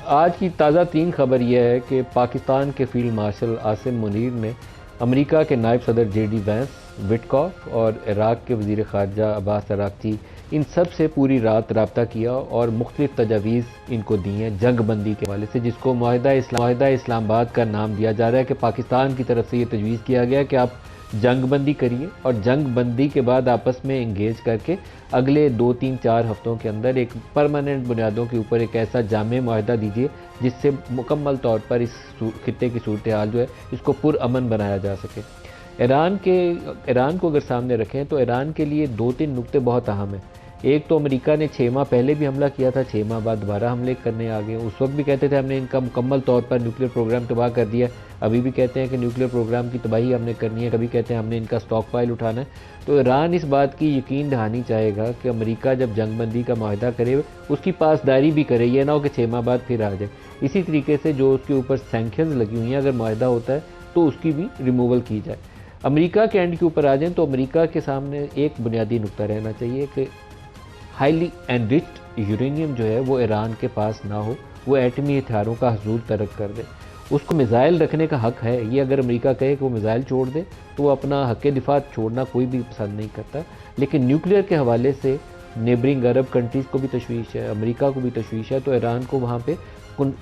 آج کی تازہ ترین خبر یہ ہے کہ پاکستان کے فیلڈ مارشل عاصم منیر نے امریکہ کے نائب صدر جے ڈی وینس، وٹکاف اور عراق کے وزیر خارجہ عباس عراقچی ان سب سے پوری رات رابطہ کیا اور مختلف تجاویز ان کو دی ہیں جنگ بندی کے حوالے سے، جس کو معاہدہ اسلام آباد کا نام دیا جا رہا ہے کہ پاکستان کی طرف سے یہ تجویز کیا گیا کہ آپ جنگ بندی کریے اور جنگ بندی کے بعد آپس میں انگیج کر کے اگلے 2-3-4 ہفتوں کے اندر ایک پرماننٹ بنیادوں کے اوپر ایک ایسا جامع معاہدہ دیجیے جس سے مکمل طور پر اس خطے کی صورتحال جو ہے اس کو پرامن بنایا جا سکے۔ ایران کو اگر سامنے رکھیں تو ایران کے لیے 2-3 نکتے بہت اہم ہیں۔ ایک تو امریکہ نے 6 ماہ پہلے بھی حملہ کیا تھا، 6 ماہ بعد دوبارہ حملے کرنے آ گئے۔ اس وقت بھی کہتے تھے ہم نے ان کا مکمل طور پر نیوکلیر پروگرام تباہ کر دیا، ابھی بھی کہتے ہیں کہ نیوکلیر پروگرام کی تباہی ہم نے کرنی ہے، کبھی کہتے ہیں ہم نے ان کا سٹاک فائل اٹھانا ہے۔ تو ایران اس بات کی یقین دہانی چاہے گا کہ امریکہ جب جنگ بندی کا معاہدہ کرے اس کی پاسداری بھی کرے، یہ نہ ہو کہ 6 ماہ بعد پھر آ جائے۔ اسی طریقے سے جو اس کے اوپر سینکشنز لگی ہوئی ہیں، اگر معاہدہ ہوتا ہے تو اس کی بھی ریموول کی جائے۔ امریکہ کے اینڈ کے اوپر آ جائیں تو امریکہ کے سامنے ایک بنیادی نقطہ رہنا چاہیے کہ ہائیلی انرچڈ یورینیم جو ہے وہ ایران کے پاس نہ ہو، وہ ایٹمی ہتھیاروں کا حصول ترک کر دے۔ اس کو میزائل رکھنے کا حق ہے، یہ اگر امریکہ کہے کہ وہ میزائل چھوڑ دے تو وہ اپنا حق دفاع چھوڑنا کوئی بھی پسند نہیں کرتا، لیکن نیوکلیئر کے حوالے سے نیبرنگ عرب کنٹریز کو بھی تشویش ہے، امریکہ کو بھی تشویش ہے، تو ایران کو وہاں پہ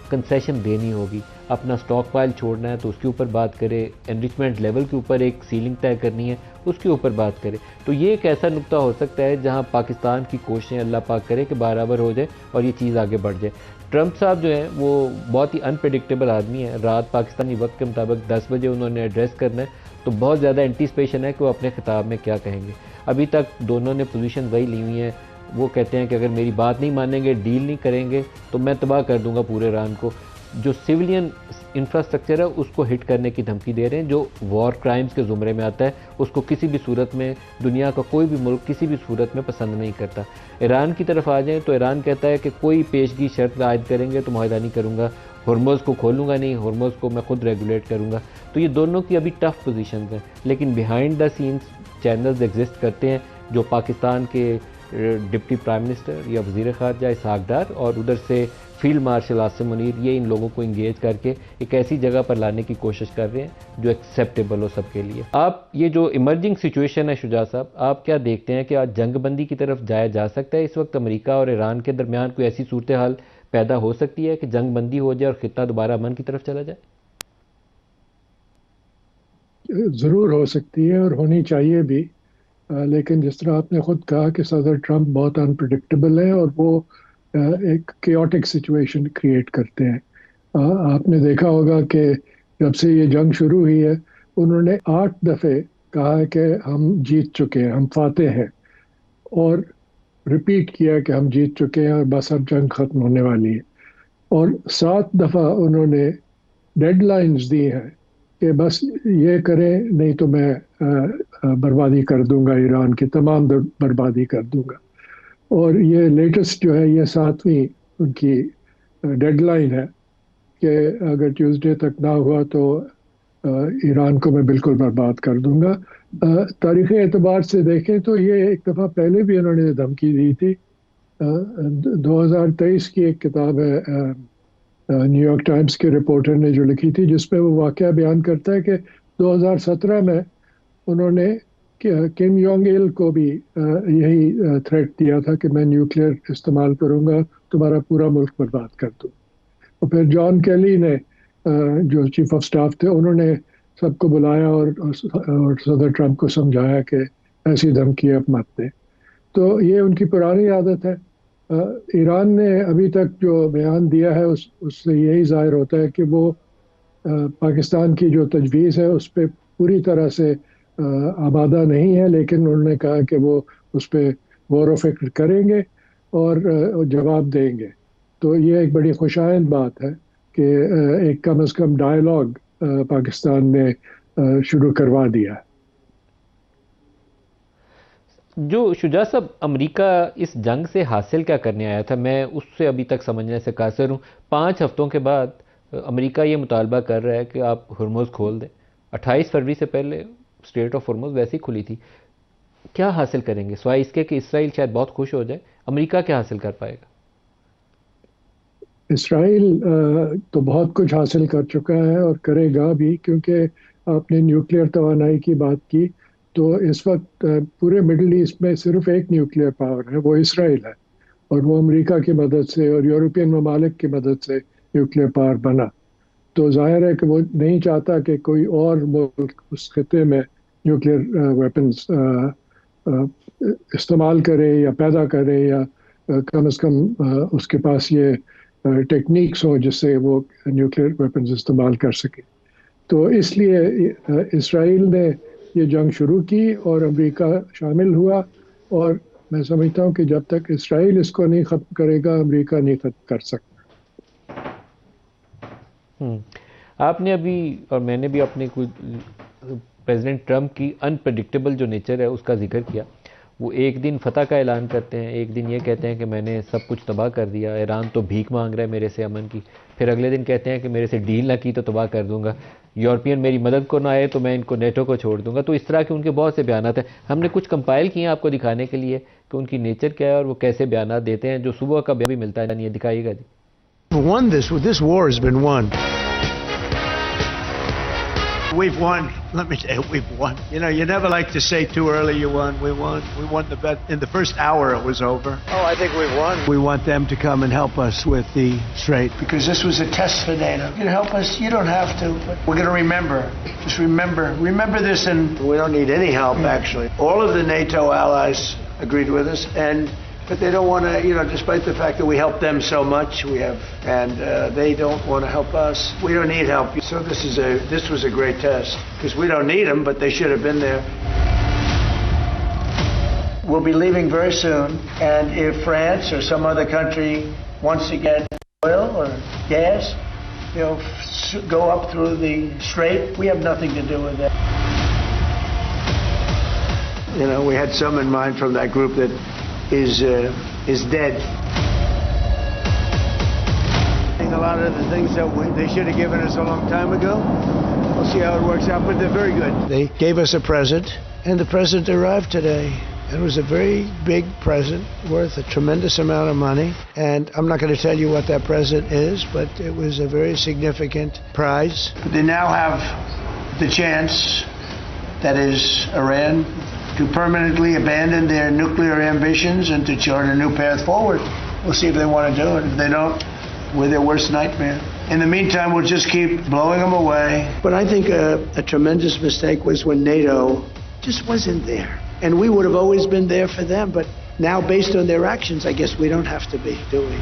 کنسیشن دینی ہوگی۔ اپنا سٹاک فائل چھوڑنا ہے تو اس کے اوپر بات کرے، انرچمنٹ لیول کے اوپر ایک سیلنگ طے کرنی ہے اس کے اوپر بات کرے۔ تو یہ ایک ایسا نقطہ ہو سکتا ہے جہاں پاکستان کی کوششیں اللہ پاک کرے کہ برابر ہو جائے اور یہ چیز آگے بڑھ جائے۔ ٹرمپ صاحب جو ہیں وہ بہت ہی انپریڈکٹیبل آدمی ہیں، رات پاکستانی وقت کے مطابق 10 بجے انہوں نے ایڈریس کرنا ہے، تو بہت زیادہ اینٹیسپیشن ہے کہ وہ اپنے خطاب میں کیا کہیں گے۔ ابھی تک دونوں نے پوزیشن وہی لی ہوئی ہیں، وہ کہتے ہیں کہ اگر میری بات نہیں مانیں گے، ڈیل نہیں کریں گے تو میں تباہ کر دوں گا پورے ایران کو۔ جو سویلین انفراسٹرکچر ہے اس کو ہٹ کرنے کی دھمکی دے رہے ہیں، جو وار کرائمز کے زمرے میں آتا ہے، اس کو کسی بھی صورت میں دنیا کا کوئی بھی ملک کسی بھی صورت میں پسند نہیں کرتا۔ ایران کی طرف آ جائیں تو ایران کہتا ہے کہ کوئی پیشگی شرط عائد کریں گے تو معاہدہ نہیں کروں گا، ہرمز کو کھولوں گا نہیں، ہرمز کو میں خود ریگولیٹ کروں گا۔ تو یہ دونوں کی ابھی ٹف پوزیشنز ہیں، لیکن behind the scenes channels exist کرتے ہیں جو پاکستان کے ڈپٹی پرائم منسٹر یا وزیر خارجہ اسحاق ڈار اور ادھر سے فیلڈ مارشل عاصم منیر، یہ ان لوگوں کو انگیج کر کے ایک ایسی جگہ پر لانے کی کوشش کر رہے ہیں جو ایکسیپٹیبل ہو سب کے لیے۔ آپ یہ جو ایمرجنگ سچویشن ہے شجاع صاحب، آپ کیا دیکھتے ہیں کہ آج جنگ بندی کی طرف جایا جا سکتا ہے؟ اس وقت امریکہ اور ایران کے درمیان کوئی ایسی صورتحال پیدا ہو سکتی ہے کہ جنگ بندی ہو جائے اور خطہ دوبارہ امن کی طرف چلا جائے؟ ضرور ہو سکتی ہے اور ہونی چاہیے بھی، لیکن جس طرح آپ نے خود کہا کہ صدر ٹرمپ بہت انپریڈکٹیبل ہے اور وہ ایک کیوٹک سچویشن کریٹ کرتے ہیں۔ آپ نے دیکھا ہوگا کہ جب سے یہ جنگ شروع ہوئی ہے انہوں نے 8 دفعے کہا ہے کہ ہم جیت چکے ہیں، ہم فاتح ہیں، اور ریپیٹ کیا کہ ہم جیت چکے ہیں اور بس اب جنگ ختم ہونے والی ہے۔ اور 7 دفعہ انہوں نے ڈیڈ لائنز دی ہیں کہ بس یہ کریں نہیں تو میں بربادی کر دوں گا، ایران کی تمام بربادی کر دوں گا۔ اور یہ لیٹسٹ جو ہے یہ 7ویں ان کی ڈیڈ لائن ہے کہ اگر ٹیوزڈے تک نہ ہوا تو ایران کو میں بالکل برباد کر دوں گا۔ تاریخی اعتبار سے دیکھیں تو یہ ایک دفعہ پہلے بھی انہوں نے دھمکی دی تھی۔ 2023 کی ایک کتاب ہے نیو یارک ٹائمز کے رپورٹر نے جو لکھی تھی، جس میں وہ واقعہ بیان کرتا ہے کہ 2017 میں انہوں نے کم یونگ ایل کو بھی یہی تھریٹ دیا تھا کہ میں نیوکلیئر استعمال کروں گا، تمہارا پورا ملک برباد کر دوں۔ اور پھر جان کیلی نے جو چیف آف سٹاف تھے انہوں نے سب کو بلایا اور صدر ٹرمپ کو سمجھایا کہ ایسی دھمکی اب مت دیں۔ تو یہ ان کی پرانی عادت ہے۔ ایران نے ابھی تک جو بیان دیا ہے اس سے یہی ظاہر ہوتا ہے کہ وہ پاکستان کی جو تجویز ہے اس پہ پوری طرح سے آبادہ نہیں ہے، لیکن انہوں نے کہا کہ وہ اس پہ غور و فکر کریں گے اور جواب دیں گے۔ تو یہ ایک بڑی خوشائند بات ہے کہ ایک کم از کم ڈائیلاگ پاکستان نے شروع کروا دیا۔ جو شجاع صاحب امریکہ اس جنگ سے حاصل کیا کرنے آیا تھا، میں اس سے ابھی تک سمجھنے سے قاصر ہوں۔ 5 ہفتوں کے بعد امریکہ یہ مطالبہ کر رہا ہے کہ آپ ہرمز کھول دیں۔ 28 فروری سے پہلے اسٹریٹ آف ہرمز ویسے ہی کھلی تھی۔ کیا حاصل کریں گے سوائے اس کے کہ اسرائیل شاید بہت خوش ہو جائے؟ امریکہ کیا حاصل کر پائے گا؟ اسرائیل تو بہت کچھ حاصل کر چکا ہے اور کرے گا بھی، کیونکہ آپ نے نیوکلیئر توانائی کی بات کی، تو اس وقت پورے مڈل ایسٹ میں صرف ایک نیوکلیئر پاور ہے، وہ اسرائیل ہے، اور وہ امریکہ کی مدد سے اور یورپین ممالک کی مدد سے نیوکلیئر پاور بنا۔ تو ظاہر ہے کہ وہ نہیں چاہتا کہ کوئی اور ملک اس خطے میں نیوکلیئر ویپنز استعمال کرے یا پیدا کرے، یا کم از کم اس کے پاس یہ ٹیکنیکس ہوں جس سے وہ نیوکلیئر ویپنز استعمال کر سکے۔ تو اس لیے اسرائیل نے یہ جنگ شروع کی اور امریکہ شامل ہوا، اور میں سمجھتا ہوں کہ جب تک اسرائیل اس کو نہیں ختم کرے گا، امریکہ نہیں ختم کر سکتا۔ آپ نے ابھی اور میں نے بھی اپنے پریزیڈنٹ ٹرمپ کی انپریڈکٹیبل جو نیچر ہے اس کا ذکر کیا۔ وہ ایک دن فتح کا اعلان کرتے ہیں، ایک دن یہ کہتے ہیں کہ میں نے سب کچھ تباہ کر دیا، ایران تو بھیک مانگ رہا ہے میرے سے امن کی، پھر اگلے دن کہتے ہیں کہ میرے سے ڈیل نہ کی تو تباہ کر دوں گا، یورپین میری مدد کو نہ آئے تو میں ان کو نیٹو کو چھوڑ دوں گا۔ تو اس طرح کے ان کے بہت سے بیانات ہیں، ہم نے کچھ کمپائل کیے ہیں آپ کو دکھانے کے لیے کہ ان کی نیچر کیا ہے اور وہ کیسے بیانات دیتے ہیں، جو صبح کا بیان بھی ملتا ہے۔ یہ دکھائیے گا جی۔ Won this war has been won. We've won. Let me tell you, we've won. You know, you never like to say too early you won. We won. We won the bet. In the first hour it was over. Oh, I think we've won. We want them to come and help us with the strait. Because this was a test for NATO. You can help us. You don't have to. But we're going to remember. Just remember. Remember this, and we don't need any help, actually. All of the NATO allies agreed with us, but they don't want to, you know, despite the fact that we help them so much, they don't want to help us. We don't need help. So this was a great test, because we don't need them, but they should have been there. We'll be leaving very soon, and if France or some other country wants to get oil or gas, you know, go up through the strait, we have nothing to do with that. You know, we had some in mind from that group that is dead. A lot of the things that they should have given us a long time ago. We'll see how it works out, but they're very good. They gave us a present, and the present arrived today. It was a very big present worth a tremendous amount of money, and I'm not going to tell you what that present is, but it was a very significant prize. They now have the chance, that is Iran, to permanently abandon their nuclear ambitions and to chart a new path forward. We'll see if they want to do it. If they don't, we're their worst nightmare. In the meantime, we'll just keep blowing them away. But I think a tremendous mistake was when NATO just wasn't there. And we would have always been there for them. But now, based on their actions, I guess we don't have to be, do we?